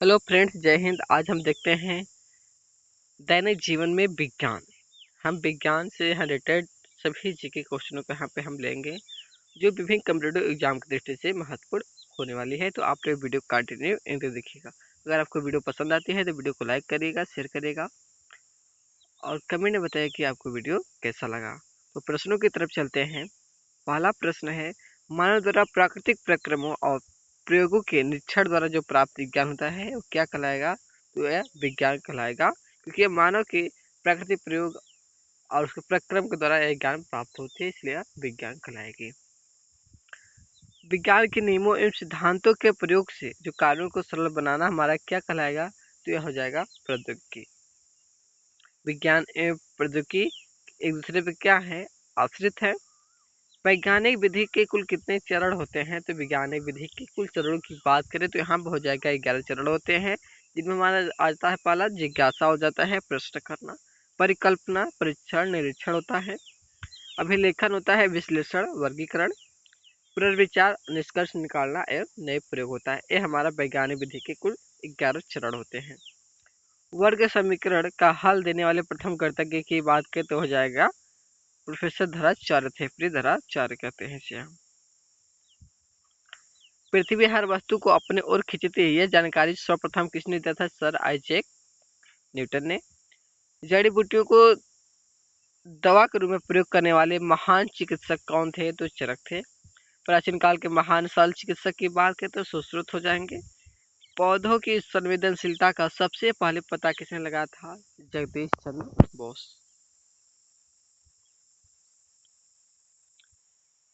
Hello friends, जय हिंद। आज हम देखते हैं दैनिक जीवन में विज्ञान। हम विज्ञान से रिलेटेड सभी जीके क्वेश्चनों को यहाँ पे हम लेंगे जो विभिन्न कम्पिटेटिव एग्जाम की दृष्टि से महत्वपूर्ण होने वाली है। तो आप लोग वीडियो कंटिन्यू एंड तक देखिएगा। अगर आपको वीडियो पसंद आती है तो वीडियो को लाइक करिएगा, शेयर करिएगा और कमेंट में बताइए कि आपको वीडियो कैसा लगा। तो प्रश्नों की तरफ चलते हैं। पहला प्रश्न है, मानव द्वारा प्राकृतिक प्रक्रमों और प्रयोगों के निरीक्षण द्वारा जो प्राप्त विज्ञान होता है वो क्या कहलाएगा? तो यह विज्ञान कहलाएगा, क्योंकि मानव के प्राकृतिक प्रयोग और उसके प्रक्रम के द्वारा यह ज्ञान प्राप्त होते हैं, इसलिए विज्ञान कहलाएगी। विज्ञान के नियमों एवं सिद्धांतों के प्रयोग से जो कार्यों को सरल बनाना हमारा क्या कहलाएगा? तो यह हो जाएगा प्रौद्योगिकी। विज्ञान एवं प्रौद्योगिकी एक दूसरे पर क्या है? आश्रित है। वैज्ञानिक विधि के कुल कितने चरण होते हैं? तो वैज्ञानिक विधि के कुल चरणों की बात करें तो यहाँ पर हो जाएगा 11 चरण होते हैं, जिनमें हमारा आता है पहला जिज्ञासा हो जाता है, प्रश्न करना। परिकल्पना, परीक्षण, निरीक्षण होता है। अभिलेखन होता है, विश्लेषण, वर्गीकरण। पुनर्विचार, निष्कर्ष निकालना एवं नए प्रयोग होता है। ये हमारा वैज्ञानिक विधि के कुल 11 चरण होते हैं। वर्ग समीकरण का हल देने वाले प्रथम कर्तज्ञ की बात करें तो हो जाएगा प्रोफेसर धराचार्य थे। धराचार्य कहते हैं इसे हम। पृथ्वी हर वस्तु को अपने ओर खींचती है, यह जानकारी सर्वप्रथम किसने दिया था? सर आइजैक न्यूटन ने। जड़ी बूटियों को दवा के रूप में प्रयोग करने वाले महान चिकित्सक कौन थे? तो चरक थे। प्राचीन काल के महान शल्य चिकित्सक की बात करें तो सुश्रुत हो जाएंगे। पौधों की संवेदनशीलता का सबसे पहले पता किसने लगाया था? जगदीश चंद्र बोस।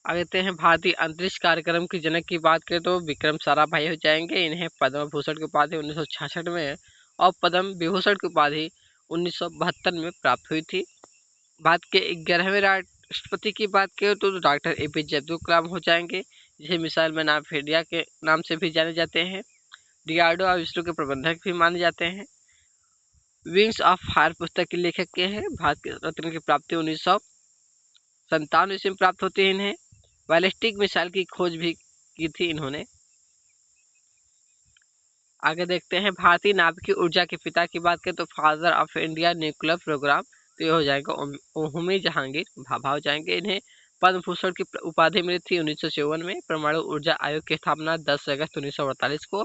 आगे देखते हैं, भारतीय अंतरिक्ष कार्यक्रम की जनक की बात करें तो विक्रम साराभाई हो जाएंगे। इन्हें पद्म भूषण की उपाधि 1966 में और पद्म विभूषण की उपाधि 1972 में प्राप्त हुई थी। भारत के 11वें राष्ट्रपति की बात करें तो डॉक्टर एपीजे अब्दुल कलाम हो जाएंगे, जिसे मिसाइल मैन ऑफ इंडिया के नाम से भी जाने जाते हैं। डीआरडीओ और इसरो के प्रबंधक भी माने जाते हैं। विंग्स ऑफ फायर पुस्तक के लेखक के हैं। भारत के रत्न की प्राप्ति 1957 ईस्वी में प्राप्त होती है इन्हें। बैलिस्टिक मिसाइल की खोज भी की थी इन्होंने। आगे देखते हैं, भारतीय नाभिकीय ऊर्जा के पिता की बात करें तो father of India nuclear program तो ये हो जाएगा होमी जहांगीर भाभा हो जाएंगे। इन्हें पद्म भूषण की उपाधि मिली थी 1954 में। परमाणु ऊर्जा आयोग की स्थापना 10 अगस्त 1948 को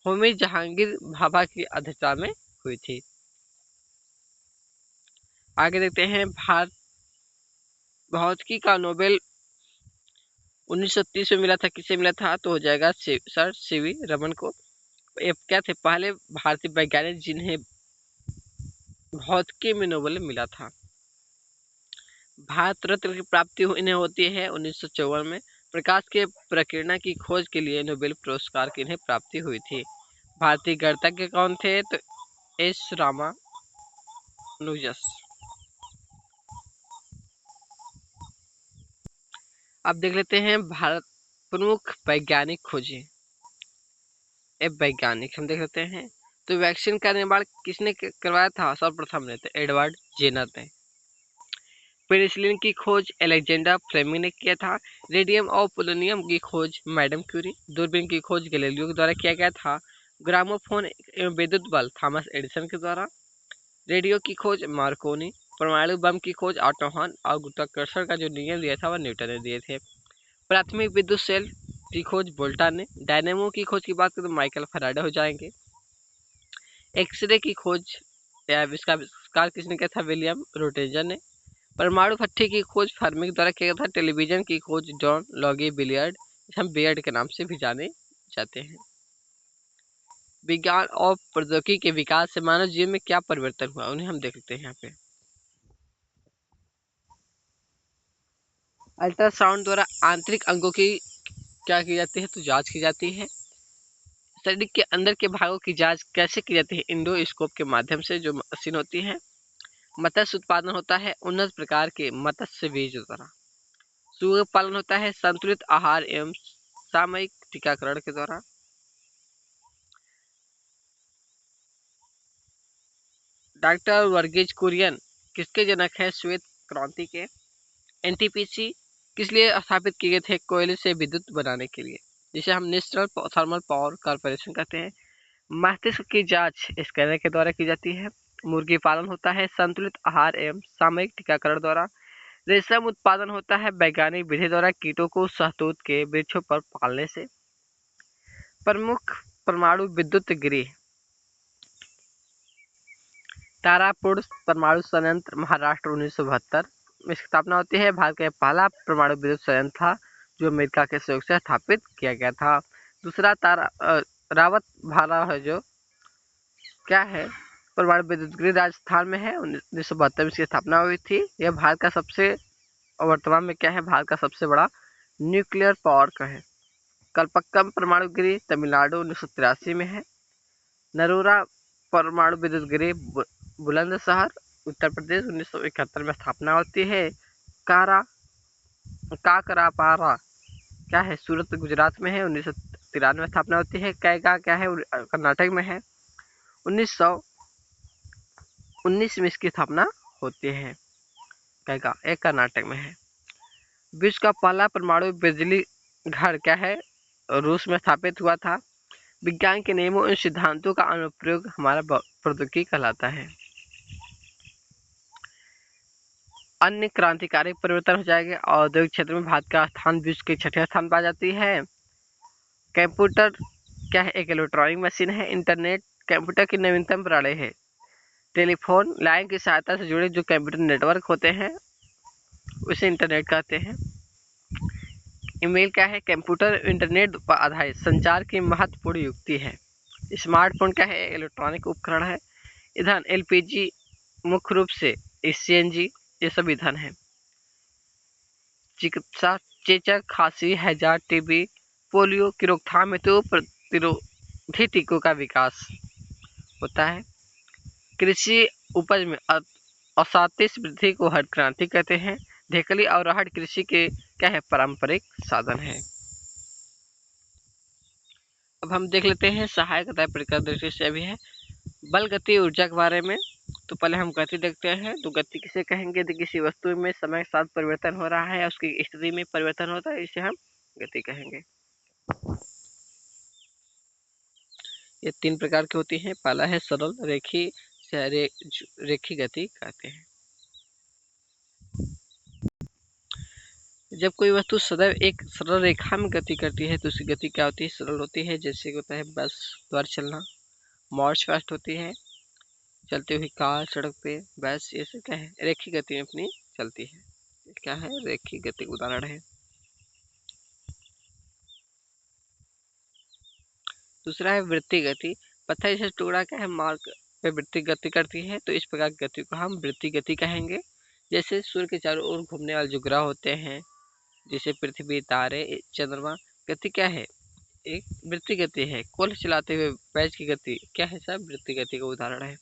होमी जहांगीर भाभा की अध्यक्षता में हुई थी। आगे देखते हैं, भारत भौतिकी का नोबेल 1930 में मिला था। किसे मिला था? तो हो जाएगा सर सीवी रमन को। ये क्या थे? पहले भारतीय वैज्ञानिक जिन्हें भौतिकी में नोबेल मिला था। भारत रत्न की प्राप्ति इन्हें होती है 1954 में। प्रकाश के प्रकीर्णन की खोज के लिए नोबेल पुरस्कार की इन्हें प्राप्ति हुई थी। भारतीय गणितज्ञ कौन थे? तो एस रामानुजस। अब देख लेते हैं भारत प्रमुख वैज्ञानिक खोजी। वैज्ञानिक हम देख लेते हैं, तो वैक्सीन का निर्माण किसने करवाया था? सर्वप्रथम ने तो एडवर्ड जेनर ने। पेनिसिलिन की खोज अलेक्जेंडर फ्लेमिंग ने किया था। रेडियम और पोलोनियम की खोज मैडम क्यूरी। दूरबीन की खोज गैलीलियो के द्वारा किया गया था। ग्रामोफोन एवं विद्युत बल्ब थॉमस एडिसन के द्वारा। रेडियो की खोज मार्कोनी। परमाणु बम की खोज ऑटो हॉर्न और गुरुत्वाकर्षण का जो नियम दिया था वह न्यूटन ने दिए थे। प्राथमिक विद्युत सेल की खोज वोल्टा ने। डायनेमो की खोज की बात करें तो माइकल फैराडे हो जाएंगे। एक्सरे की खोज या इसका आविष्कार किसने किया था? विलियम रोटेजर ने। परमाणु भट्ठी की खोज फर्मी के द्वारा किया गया था। टेलीविजन की खोज जॉन लॉगी बिलियर्ड, हम बियर्ड के नाम से भी जाने जाते हैं। विज्ञान और प्रौद्योगिकी के विकास से मानव जीवन में क्या परिवर्तन हुआ, उन्हें हम देखते हैं यहाँ पे। अल्ट्रासाउंड द्वारा आंतरिक अंगों की क्या की जाती है? तो जांच की जाती है। शरीर के अंदर के भागों की जांच कैसे की जाती है? इंडोस्कोप के माध्यम से, जो मशीन होती है। मत्स्य उत्पादन होता है उन्नत प्रकार के मत्स्य बीज द्वारा। सुअर पालन होता है संतुलित आहार एवं सामयिक टीकाकरण के द्वारा। डॉक्टर वर्गीज कुरियन किसके जनक है? श्वेत क्रांति के। एनटीपीसी किस लिए स्थापित किए गए थे? कोयले से विद्युत बनाने के लिए, जिसे हम नेशनल थर्मल पावर कॉर्पोरेशन कहते हैं। मस्तिष्क की जांच स्कैनर के द्वारा की जाती है। मुर्गी पालन होता है संतुलित आहार एवं सामयिक टीकाकरण द्वारा। रेशम उत्पादन होता है वैज्ञानिक विधि द्वारा कीटों को शहतूत के वृक्षों पर पालने से। प्रमुख परमाणु विद्युत गृह तारापुर परमाणु संयंत्र महाराष्ट्र 1972 में स्थापना होती है। भारत का पहला परमाणु विद्युत संयंत्र था जो अमेरिका के सहयोग से स्थापित किया गया था। दूसरा रावत भाला है जो क्या है परमाणु विद्युत गृह राजस्थान में है। 1972 में इसकी स्थापना हुई थी। यह भारत का सबसे वर्तमान में क्या है भारत का सबसे बड़ा न्यूक्लियर पावर का है। कलपक्कम परमाणु गृह तमिलनाडु 1983 में है। नरोरा परमाणु विद्युत गृह बुलंदशहर उत्तर प्रदेश 1971 में स्थापना होती है। काकरापारा क्या है सूरत गुजरात में है। 1993 में स्थापना होती है। कैगा क्या है कर्नाटक में है। 1919 में इसकी स्थापना होती है। कैगा एक कर्नाटक में है। विश्व का पहला परमाणु बिजली घर क्या है रूस में स्थापित हुआ था। विज्ञान के नियमों और सिद्धांतों का अनुप्रयोग हमारा प्रौद्योगिकी कहलाता है। अन्य क्रांतिकारी परिवर्तन हो जाएंगे। औद्योगिक क्षेत्र में भारत का स्थान विश्व के 6ठे स्थान पर जाती है। कंप्यूटर क्या है एक इलेक्ट्रॉनिक मशीन है। इंटरनेट कंप्यूटर की नवीनतम प्रणाली है। टेलीफोन लाइन की सहायता से जुड़े जो कंप्यूटर नेटवर्क होते हैं उसे इंटरनेट कहते हैं। ईमेल क्या है कंप्यूटर इंटरनेट पर आधारित संचार की महत्वपूर्ण युक्ति है। स्मार्टफोन क्या है इलेक्ट्रॉनिक उपकरण है। ईंधन एलपीजी मुख्य रूप से सीएनजी ये सब ईंधन है। चिकित्सा चेचक खांसी हैजा टीबी पोलियो की रोकथाम हेतु प्रतिरोधी टीकों का विकास होता है। कृषि उपज में असातिश वृद्धि को हरित क्रांति कहते हैं। ढेकली और राहड़ कृषि के क्या है पारंपरिक साधन है। अब हम देख लेते हैं सहायक प्रकार दृष्टि से अभी है बल गति ऊर्जा के बारे में। तो पहले हम गति देखते हैं। तो गति किसे कहेंगे तो किसी वस्तु में समय के साथ परिवर्तन हो रहा है उसकी स्थिति में परिवर्तन होता है इसे हम गति कहेंगे। ये 3 प्रकार की होती हैं। पहला है सरल रेखी गति कहते हैं। जब कोई वस्तु सदैव एक सरल रेखा में गति करती है तो उसकी गति क्या होती है सरल होती है। जैसे होता है बस द्वारा चलना मार्च फास्ट होती है। चलती हुई कार सड़क पे बस ये सब क्या है रेखी गति में अपनी चलती है। क्या है रेखी गति उदाहरण है। दूसरा है वृत्तीय गति। पत्थर जैसे टुकड़ा क्या है मार्ग पे वृत्तीय गति करती है तो इस प्रकार की गति को हम वृत्तीय गति कहेंगे। जैसे सूर्य के चारों ओर घूमने वाले जो ग्रह होते हैं जैसे पृथ्वी तारे चंद्रमा गति क्या है एक वृत्तीय गति है। कोल चलाते हुए बैच की गति क्या है सब वृत्तीय गति का उदाहरण है।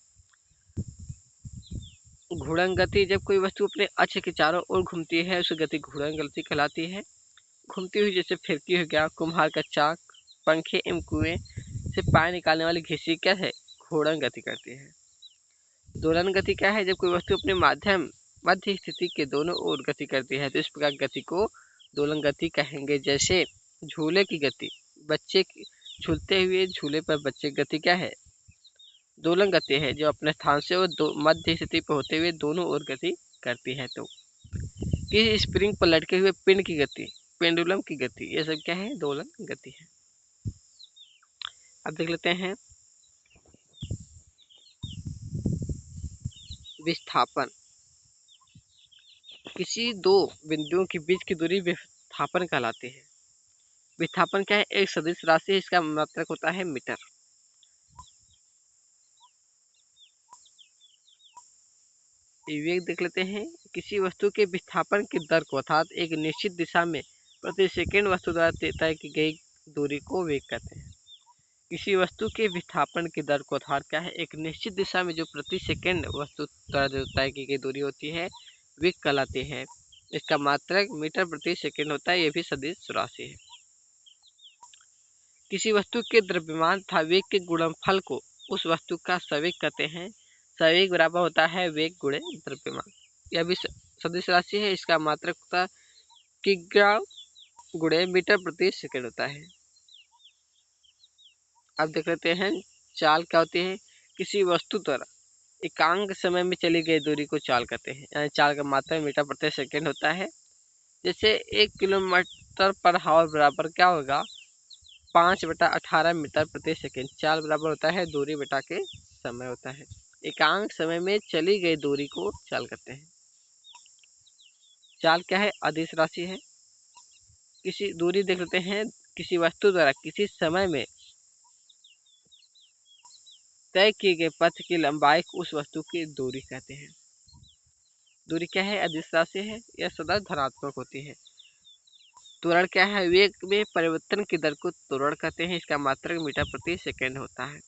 घूर्णन गति जब कोई वस्तु अपने अक्ष के चारों ओर घूमती है उसे गति घूर्णन गति कहलाती है। घूमती हुई जैसे फिरकी हो गया कुम्हार का चाक पंखे एवं कुएं से पानी निकालने वाली घिसी क्या है घूर्णन गति करती है। दोलन गति क्या है जब कोई वस्तु अपने मध्य स्थिति के दोनों ओर गति करती है तो इस प्रकार गति को दोलन गति कहेंगे। जैसे झूले की गति बच्चे झूलते हुए झूले पर बच्चे की गति क्या है दोलन गति है जो अपने स्थान से वो मध्य स्थिति पर होते हुए दोनों ओर गति करती है। तो किसी स्प्रिंग पर लटके हुए पिंड की गति पेंडुलम की गति ये सब क्या है दोलन गति है। अब देख लेते हैं विस्थापन। किसी दो बिंदुओं के बीच की दूरी विस्थापन कहलाती है। विस्थापन क्या है एक सदिश राशि है इसका मात्रक होता है मीटर। विवेक देख लेते हैं किसी वस्तु के विस्थापन की दर को अर्थात एक निश्चित दिशा में प्रति सेकंड वस्तु द्वारा तय की गई दूरी को वेग कहते हैं। किसी वस्तु के विस्थापन की दर को अर्थात क्या है एक निश्चित दिशा में जो प्रति सेकंड वस्तु द्वारा जो तय की गई दूरी होती है वेग कहलाती है। इसका मात्रक मीटर प्रति सेकंड होता है। यह भी सदिश राशि है। किसी वस्तु के द्रव्यमान तथा वेग के गुणनफल को उस वस्तु का संवेग कहते हैं। संवेग बराबर होता है वेग गुणे द्रव्यमान। यह भी सदिश राशि है। इसका मात्रक होता है किग्रा गुणे मीटर प्रति सेकंड होता है। अब देख लेते हैं चाल क्या होती है? किसी वस्तु द्वारा एकांक समय में चली गई दूरी को चाल कहते हैं, यानी चाल का मात्रा मीटर प्रति सेकेंड होता है। जैसे 1 किलोमीटर/आवर बराबर क्या होगा? 5/18 मीटर प्रति सेकेंड। चाल बराबर होता है दूरी बटा के समय होता है। एकांक समय में चली गई दूरी को चाल कहते हैं। चाल क्या है? अदिश राशि है। किसी दूरी देख लेते हैं, किसी वस्तु द्वारा किसी समय में तय किए गए पथ की लंबाई को उस वस्तु की दूरी कहते हैं। दूरी क्या है? अदिश राशि है। यह सदा धनात्मक होती है। त्वरण क्या है? वेग में परिवर्तन की दर को त्वरण कहते हैं। इसका मात्रक मीटर प्रति सेकेंड होता है।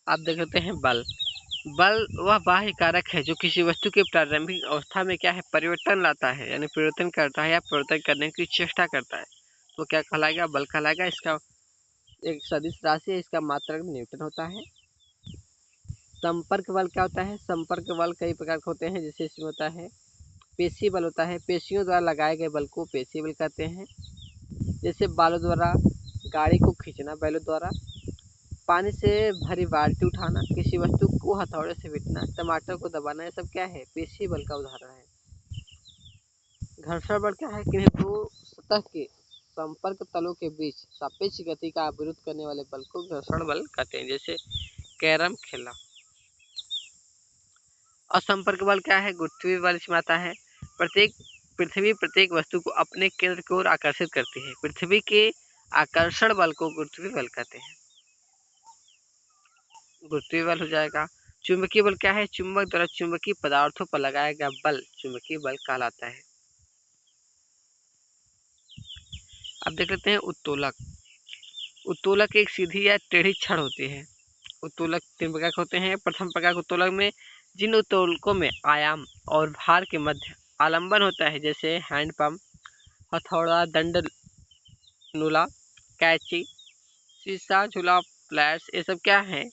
आप देख लेते हैं बल। बल वह बाह्य कारक है जो किसी वस्तु की प्रारंभिक अवस्था में क्या है? परिवर्तन लाता है, यानी परिवर्तन करता है या परिवर्तन करने की चेष्टा करता है, तो क्या कहलाएगा? बल कहलाएगा। इसका एक सदिश राशि है। इसका मात्रक न्यूटन होता है। संपर्क बल क्या होता है? संपर्क बल कई प्रकार के होते हैं। जैसे इसमें होता है पेशी बल होता है। पेशियों द्वारा लगाए गए बल को पेशी बल कहते हैं। जैसे बालों द्वारा गाड़ी को खींचना, बैलों द्वारा पानी से भरी बाल्टी उठाना, किसी वस्तु को हथौड़े से पीटना, टमाटर को दबाना, ये सब क्या है? पेशी बल का उदाहरण है। घर्षण बल क्या है? किन्हीं दो सतह के संपर्क तलों के बीच सापेक्ष गति का विरोध करने वाले बल को घर्षण बल कहते हैं। जैसे कैरम खेलना। असंपर्क बल क्या है? गुरुत्वीय बल इसमें आता है। पृथ्वी प्रत्येक वस्तु को अपने केंद्र की ओर आकर्षित करती है। पृथ्वी के आकर्षण बल को गुरुत्वीय बल कहते हैं। गुरुत्वीय बल हो जाएगा। चुंबकीय बल क्या है? चुंबक द्वारा चुंबकीय पदार्थों पर लगाया गया बल चुंबकीय बल कहलाता है। अब देख लेते हैं उत्तोलक। उत्तोलक एक सीधी या टेढ़ी छड़ होती है। उत्तोलक 3 प्रकार के होते हैं। प्रथम प्रकार के उत्तोलक में जिन उत्तोलकों में आयाम और भार के मध्य आलंबन होता है, जैसे हैंडपंप, हथौड़ा, दंड नूला, कैंची, शीशा, झूला, फ्लैश, ये सब क्या है?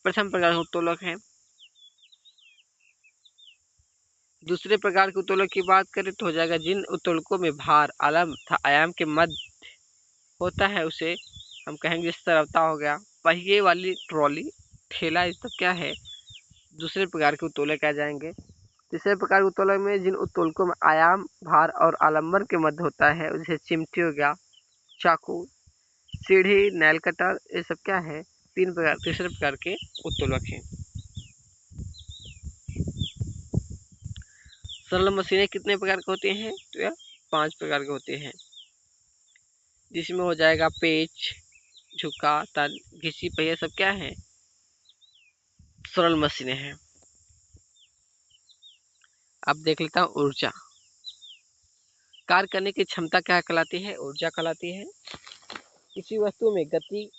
प्रथम प्रकार के उत्तोलक हैं। दूसरे प्रकार के उत्तोलक की बात करें तो हो जाएगा जिन उत्तोलकों में भार, आलम तथा आयाम के मध्य होता है, उसे हम कहेंगे इस तरफता हो गया, पहिए वाली ट्रॉली, ठेला, ये सब क्या है? दूसरे प्रकार के उत्तोलक आ जाएंगे। तीसरे प्रकार के उत्तोलक में जिन उत्तोलकों में आयाम, भार और आलंबन के मध्य होता है, जैसे चिमटी हो गया, चाकू, सीढ़ी, नेल कटर, ये सब क्या है? तीसरे प्रकार के उत्तोलक हैं। सरल मशीनें कितने प्रकार की होती हैं? तो यह 5 प्रकार के होते हैं, जिसमें हो जाएगा पेच, झुका, तल, घिसी, पहिया, सब क्या है? सरल मशीनें हैं। अब देख लेता हूँ ऊर्जा। कार्य करने की क्षमता क्या कहलाती है? ऊर्जा कहलाती है। किसी वस्तु में गति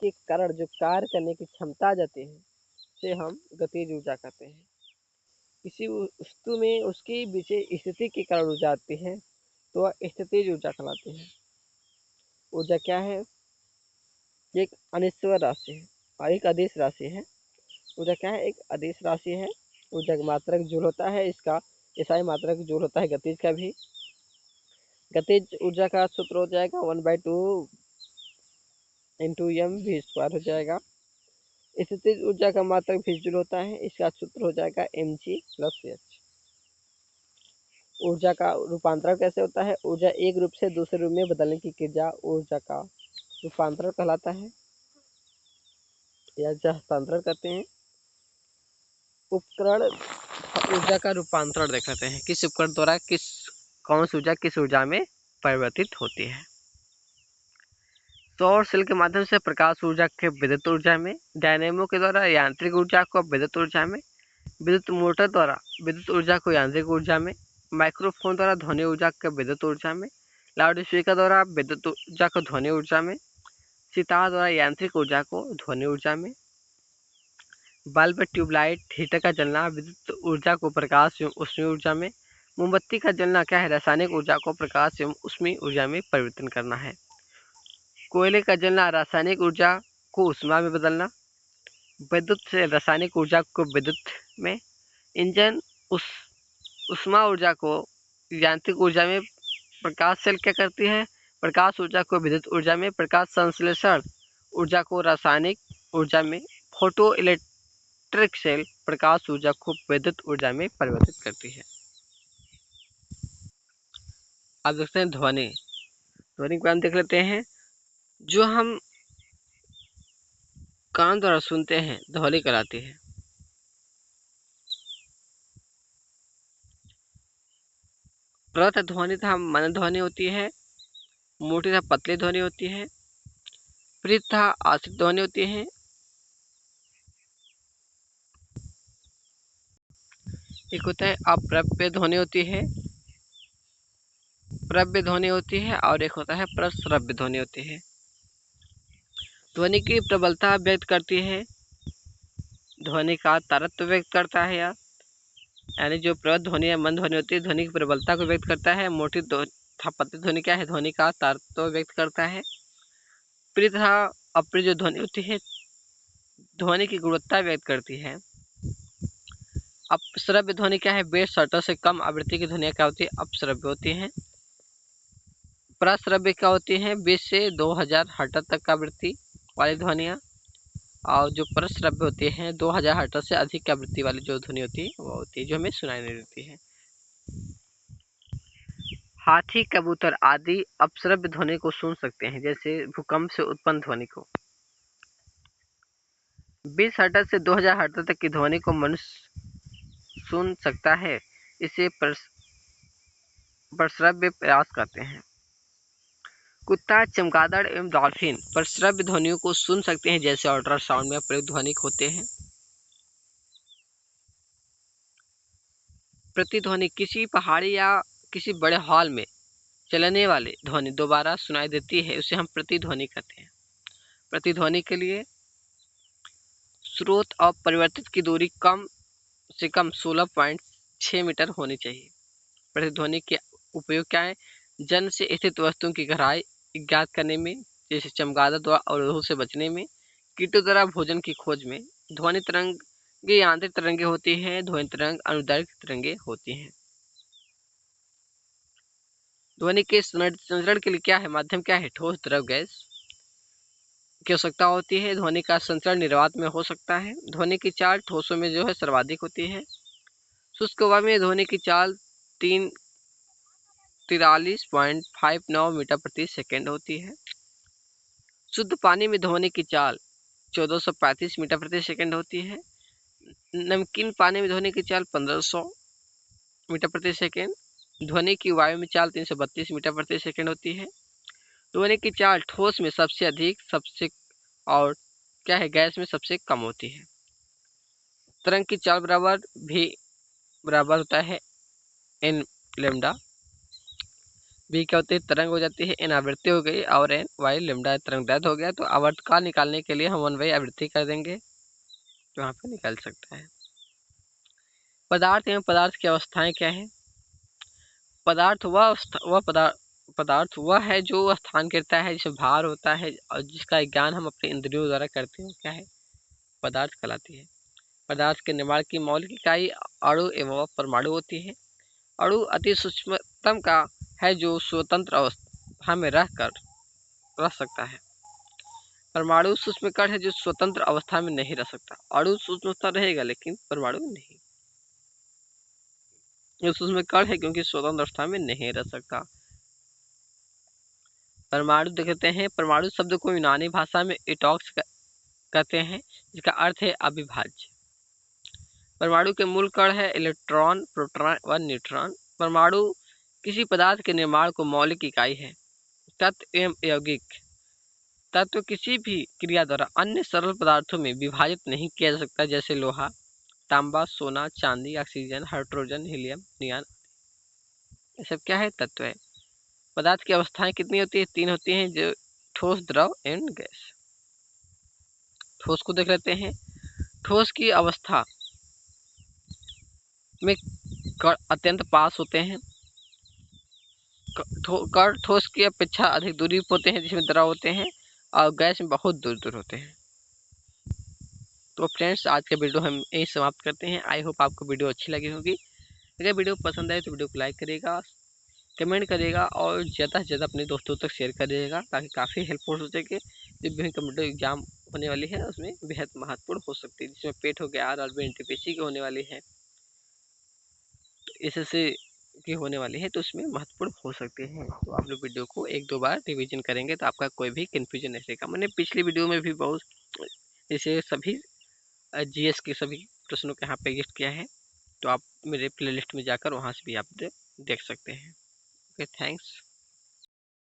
के कारण जो कार्य करने की क्षमता आ जाती है, उसे हम गतिज ऊर्जा कहते हैं। किसी वस्तु में उसकी विशेष स्थिति के कारण ऊर्जा आती है, तो वह स्थितिज ऊर्जा कहलाती है। ऊर्जा क्या है? एक अनिश्चित राशि है और एक अदिश राशि है। ऊर्जा क्या है? एक अदिश राशि है। ऊर्जा का मात्रक जूल होता है। इसका ऐसा ही मात्रक जूल होता है गतिज का भी। गतिज ऊर्जा का सूत्र हो जाएगा 1/2 इंटू एम वी स्क्वायर हो जाएगा। स्थितिज ऊर्जा का मात्रक भी जूल होता है। इसका सूत्र हो जाएगा mg + h। ऊर्जा का रूपांतरण कैसे होता है? ऊर्जा एक रूप से दूसरे रूप में बदलने की क्रिया ऊर्जा का रूपांतरण कहलाता है, या हस्तांतरण कहते हैं। उपकरण ऊर्जा का रूपांतरण देख लेते हैं। किस उपकरण द्वारा कौन सी ऊर्जा किस ऊर्जा में परिवर्तित होती है? सौर सेल के माध्यम से प्रकाश ऊर्जा के विद्युत ऊर्जा में, डायनेमो के द्वारा यांत्रिक ऊर्जा को विद्युत ऊर्जा में, विद्युत मोटर द्वारा विद्युत ऊर्जा को यांत्रिक ऊर्जा में, माइक्रोफोन द्वारा ध्वनि ऊर्जा को विद्युत ऊर्जा में, लाउड स्पीकर द्वारा विद्युत ऊर्जा को ध्वनि ऊर्जा में, सितार द्वारा यांत्रिक ऊर्जा को ध्वनि ऊर्जा में, बल्ब, ट्यूबलाइट, हीटर का जलना विद्युत ऊर्जा को प्रकाश एवं ऊष्मीय ऊर्जा में, मोमबत्ती का जलना क्या है? रासायनिक ऊर्जा को प्रकाश एवं ऊष्मीय ऊर्जा में परिवर्तन करना है। कोयले का जलना रासायनिक ऊर्जा को ऊष्मा में बदलना, विद्युत से रासायनिक ऊर्जा को विद्युत में, इंजन ऊष्मा ऊर्जा को यांत्रिक ऊर्जा में। प्रकाश सेल क्या करती है? प्रकाश ऊर्जा को विद्युत ऊर्जा में, प्रकाश संश्लेषण ऊर्जा को रासायनिक ऊर्जा में, फोटो इलेक्ट्रिक सेल प्रकाश ऊर्जा को विद्युत ऊर्जा में परिवर्तित करती है। अब देखते हैं ध्वनि। ध्वनि को हम देख लेते हैं। जो हम कान द्वारा सुनते हैं ध्वनि कहलाती है। प्रवत ध्वनि तथा मन ध्वनि होती है, मोटी तथा पतली ध्वनि होती है, प्रीत तथा आश्रित ध्वनि होती है, एक होता है अप्रव्य ध्वनि होती है, प्रव्य ध्वनि होती है, और एक होता है प्रस्रव्य ध्वनि होती है। ध्वनि की प्रबलता व्यक्त करती है, ध्वनि का तारतम्य व्यक्त करता है, यानी जो प्रवत ध्वनि या मंद ध्वनि होती है ध्वनि की प्रबलता को व्यक्त करता है। मोटी तथा पतली ध्वनि क्या है, ध्वनि का तारतम्य व्यक्त करता है। प्रिय तथा अप्रिय जो ध्वनि होती है ध्वनि की गुणवत्ता व्यक्त करती है। अपश्रव्य ध्वनि क्या है, बेस हर्ट्ज से कम आवृत्ति की ध्वनियाँ क्या होती है, अपश्रव्य होती हैं। प्रस्रव्य क्या होती हैं, 20 से 2000 हर्ट्ज तक का आवृत्ति वाली ध्वनियाँ, और जो प्रस्रव्य होती हैं 2000 हर्ट्ज से अधिक की आवृत्ति वाली जो ध्वनि होती है वो होती है जो हमें सुनाई नहीं देती है। हाथी, कबूतर आदि अपश्रव्य ध्वनि को सुन सकते हैं, जैसे भूकंप से उत्पन्न ध्वनि को। 20 हर्ट्ज से 2000 हर्ट्ज तक की ध्वनि को मनुष्य सुन सकता है, इसे प्रस्रव्य प्रयास कहते हैं। कुत्ता, चमगादड़ एवं डॉल्फिन प्रस्रव्य ध्वनियों को सुन सकते हैं, जैसे अल्ट्रासाउंड में प्रयुक्त ध्वनिक होते हैं। प्रतिध्वनि किसी पहाड़ी या किसी बड़े हॉल में चलने वाले ध्वनि दोबारा सुनाई देती है, उसे हम प्रतिध्वनि कहते हैं। प्रतिध्वनि के लिए स्रोत और परिवर्तित की दूरी कम से कम 16.6 मीटर होनी चाहिए। प्रतिध्वनि के उपयोग क्या है, जन से स्थित वस्तुओं की गहराई ज्ञात करने में, जैसे चमगादड़ द्वारा अवरोधों से बचने में, कीटों द्वारा भोजन की खोज में। ध्वनि तरंगे यांत्रिक तरंगे होती है, ध्वनि तरंग अनुदैर्घ्य तरंगे होती हैं। ध्वनि के संचरण के लिए क्या है, माध्यम क्या है, ठोस, द्रव, गैस की आवश्यकता होती है। ध्वनि का संचरण निर्वात में हो सकता है। ध्वनि की चाल ठोसों में जो है सर्वाधिक होती है। शुष्क हवा में ध्वनि की चाल 43.59 मीटर प्रति सेकेंड होती है। शुद्ध पानी में ध्वनि की चाल 1435 मीटर प्रति सेकेंड होती है। नमकीन पानी में ध्वनि की चाल 1500 मीटर प्रति सेकेंड। ध्वनि की वायु में चाल 332 मीटर प्रति सेकेंड होती है। ध्वनि की चाल ठोस में सबसे अधिक, सबसे और क्या है, गैस में सबसे कम होती है। तरंग की चाल बराबर होता है एन लेमडा। बी क्या होती है, तरंग हो जाती है, एन आवृत्ति हो गई, और एन वाई लेमडा तरंग दैर्घ्य हो गया। तो आवर्तकाल निकालने के लिए हम 1/, आवृत्ति कर देंगे, तो यहाँ पे निकल सकता है। पदार्थ एवं पदार्थ की अवस्थाएं क्या है। पदार्थ पदार्थ वह है जो स्थान करता है, जिसमें भार होता है और जिसका ज्ञान हम अपने इंद्रियों द्वारा करते हैं, क्या है, पदार्थ कहलाती है। पदार्थ के निर्माण की मौलिक इकाई अणु एवं परमाणु होती है। अणु अति सूक्ष्मतम का है जो स्वतंत्र अवस्था में रह सकता है। परमाणु सूक्ष्म कण है जो स्वतंत्र अवस्था में नहीं रह सकता। अणु सूक्ष्म रहेगा लेकिन परमाणु नहीं। ये सूक्ष्म कण है क्योंकि स्वतंत्र अवस्था में नहीं रह सकता। परमाणु देखते हैं। परमाणु शब्द को यूनानी भाषा में एटॉक्स कहते हैं, जिसका अर्थ है अविभाज्य। परमाणु के मूल कण है इलेक्ट्रॉन, प्रोटॉन व न्यूट्रॉन। परमाणु किसी पदार्थ के निर्माण को मौलिक इकाई है। तत्व एवं यौगिक तत्व किसी भी क्रिया द्वारा अन्य सरल पदार्थों में विभाजित नहीं किया जा सकता, जैसे लोहा, तांबा, सोना, चांदी, ऑक्सीजन, हाइड्रोजन, हीलियम, नियॉन। ये सब क्या है, तत्व है। पदार्थ की अवस्थाएं कितनी होती है, 3 होती हैं, जो ठोस, द्रव एंड गैस। ठोस को देख लेते हैं। ठोस की अवस्था में कण अत्यंत पास होते हैं। कण ठोस की अपेक्षा अधिक दूरी पर होते हैं, जिसमें द्रव होते हैं, और गैस में बहुत दूर दूर होते हैं। तो फ्रेंड्स, आज का वीडियो हम यही समाप्त करते हैं। आई होप आपको वीडियो अच्छी लगी होगी। अगर वीडियो पसंद आए तो वीडियो को लाइक करिएगा, कमेंट करिएगा और ज़्यादा से ज़्यादा अपने दोस्तों तक शेयर करिएगा ताकि काफ़ी हेल्पफुल हो सके। जो भी कंप्यूटर एग्जाम होने वाली है उसमें बेहद महत्वपूर्ण हो सकती है, जिसमें पेट हो गया, आरआरबी, एनटीपीसी की होने वाली है, एसएससी की होने वाली है, तो उसमें महत्वपूर्ण हो सकते हैं। तो आप लोग वीडियो को एक दो बार रिवीजन करेंगे तो आपका कोई भी कन्फ्यूजन नहीं रहेगा। मैंने पिछली वीडियो में भी बहुत जैसे सभी जीएस के सभी प्रश्नों के यहाँ पे लिस्ट किया है, तो आप मेरे प्लेलिस्ट में जाकर वहाँ से भी आप देख सकते हैं। Okay, thanks.